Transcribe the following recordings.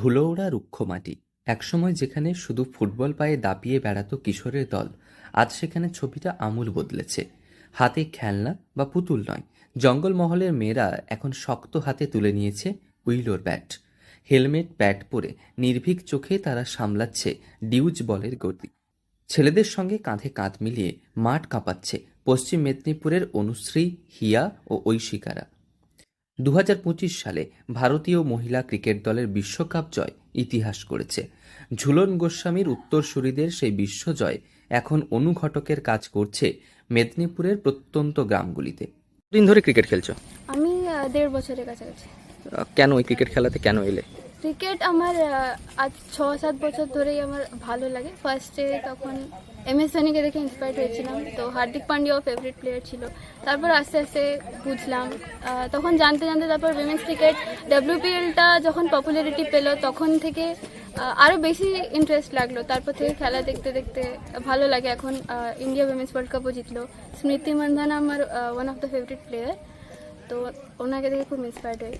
ধুলো ওড়া রুক্ষ মাটি। একসময় যেখানে শুধু ফুটবল পায়ে দাপিয়ে বেড়াতো কিশোরের দল, আজ সেখানে ছবিটা আমূল বদলেছে। হাতে খেলনা বা পুতুল নয়, জঙ্গলমহলের মেয়েরা এখন শক্ত হাতে তুলে নিয়েছে উইলোর ব্যাট। হেলমেট ব্যাট পরে নির্ভীক চোখে তারা সামলাচ্ছে ডিউজ বলের গতি। ছেলেদের সঙ্গে কাঁধে কাঁধ মিলিয়ে মাঠ কাঁপাচ্ছে পশ্চিম মেদিনীপুরের অনুশ্রী, হিয়া ও ঐশিকারা। 2025 সালে ভারতীয় মহিলা ক্রিকেট দলের বিশ্বকাপ জয় ইতিহাস করেছে। ঝুলন গোস্বামীর উত্তরসূরিদের সেই বিশ্বজয় এখন অনুঘটকের কাজ করছে মেদিনীপুরের প্রত্যন্ত গ্রামগুলিতে। দিন ধরে ক্রিকেট খেলছো? আমি 1.5 বছরের কাছাকাছি। কেন এই ক্রিকেট খেলাতে কেন এলে? ক্রিকেট আমার আজ 6-7 বছর ধরেই আমার ভালো লাগে। ফার্স্টে তখন MS ধোনিকে দেখে ইন্সপায়ার্ড হয়েছিলাম, তো হার্দিক পান্ডিয়াও ফেভারিট প্লেয়ার ছিল। তারপর আস্তে আস্তে বুঝলাম, তখন জানতে জানতে তারপর উইমেন্স ক্রিকেট WPLটা যখন পপুলারিটি পেলো তখন থেকে আরও বেশি ইন্টারেস্ট লাগলো। তারপর থেকে খেলা দেখতে দেখতে ভালো লাগে। এখন ইন্ডিয়া উইমেন্স ওয়ার্ল্ড কাপও জিতলো। স্মৃতি মান্ধানা আমার one of the favourite player, তো ওনাকে দেখে খুব ইন্সপায়ার্ড হই।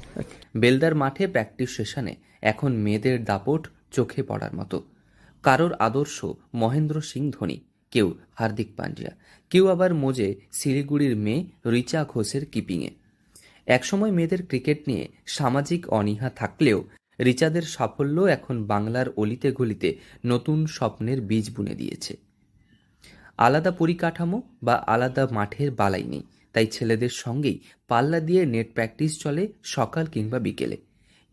বেলদার মাঠে প্র্যাকটিস সেশনে এখন মেয়েদের দাপট চোখে পড়ার মতো। কারোর আদর্শ মহেন্দ্র সিং ধোনি, কেউ হার্দিক পান্ডিয়া, কেউ আবার মোজে শিলিগুড়ির মেয়ে রিচা ঘোষের কিপিংয়ে। একসময় মেয়েদের ক্রিকেট নিয়ে সামাজিক অনীহা থাকলেও রিচাদের সাফল্য এখন বাংলার অলিতে গলিতে নতুন স্বপ্নের বীজ বুনে দিয়েছে। আলাদা পরিকাঠামো বা আলাদা মাঠের বালাই নেই, তাই ছেলেদের সঙ্গেই পাল্লা দিয়ে নেট প্র্যাকটিস চলে সকাল কিংবা বিকেলে।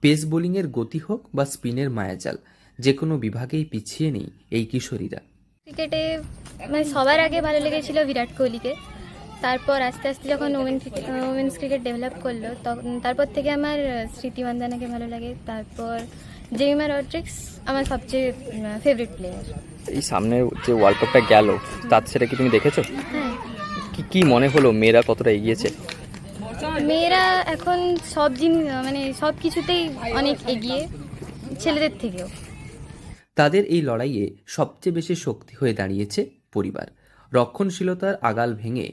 পেস বোলিংয়ের গতি হোক বা স্পিনের মায়াজাল, যে কোনো বিভাগেই পিছিয়ে নেই এই কিশোরীরা। ক্রিকেটে মানে সবার আগে ভালো লেগেছিল বিরাট কোহলিকে। তারপর আস্তে আস্তে যখন ওমেন্স ক্রিকেট ডেভেলপ করলো তখন তারপর থেকে আমার স্মৃতি মান্ধানাকে ভালো লাগে। তারপর জেমিমা রড্রিক্স আমার সবচেয়ে ফেভারিট প্লেয়ার। এই সামনের যে ওয়ার্ল্ড কাপটা গেল, তার সেটা কি তুমি দেখেছো? হ্যাঁ, কি মনে হলো মেয়েরা কতটা এগিয়েছে? মেয়েরা এখন সব জিনিস মানে সব কিছুতেই অনেক এগিয়ে ছেলেদের থেকেও। তাদের এই লড়াইয়ে সবচেয়ে বেশি শক্তি হয়ে দাঁড়িয়েছে পরিবার। রক্ষণশীলতার আগাল ভেঙে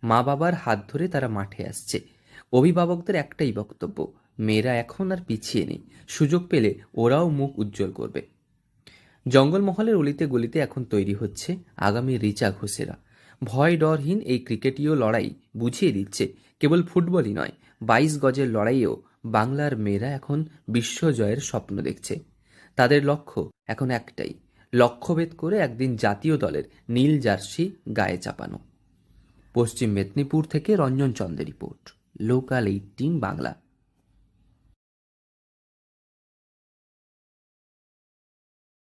মা বাবার হাত ধরে তারা মাঠে আসছে। অভিভাবকদের একটাই বক্তব্য, মেয়েরা এখন আর পিছিয়ে নেই, সুযোগ পেলে ওরাও মুখ উজ্জ্বল করবে। জঙ্গলমহলের অলিতে গলিতে এখন তৈরি হচ্ছে আগামী রিচা ঘোষেরা। ভয় ডরহীন এই ক্রিকেটীয় লড়াই বুঝিয়ে দিচ্ছে কেবল ফুটবলই নয়, 22 গজের লড়াইয়েও বাংলার মেয়েরা এখন বিশ্বজয়ের স্বপ্ন দেখছে। তাদের লক্ষ্য এখন একটাই, লক্ষ্যভেদ করে একদিন জাতীয় দলের নীল জার্সি গায়ে চাপানো। পশ্চিম মেদিনীপুর থেকে রঞ্জন চন্দ্রের রিপোর্ট, লোকাল 18 বাংলা।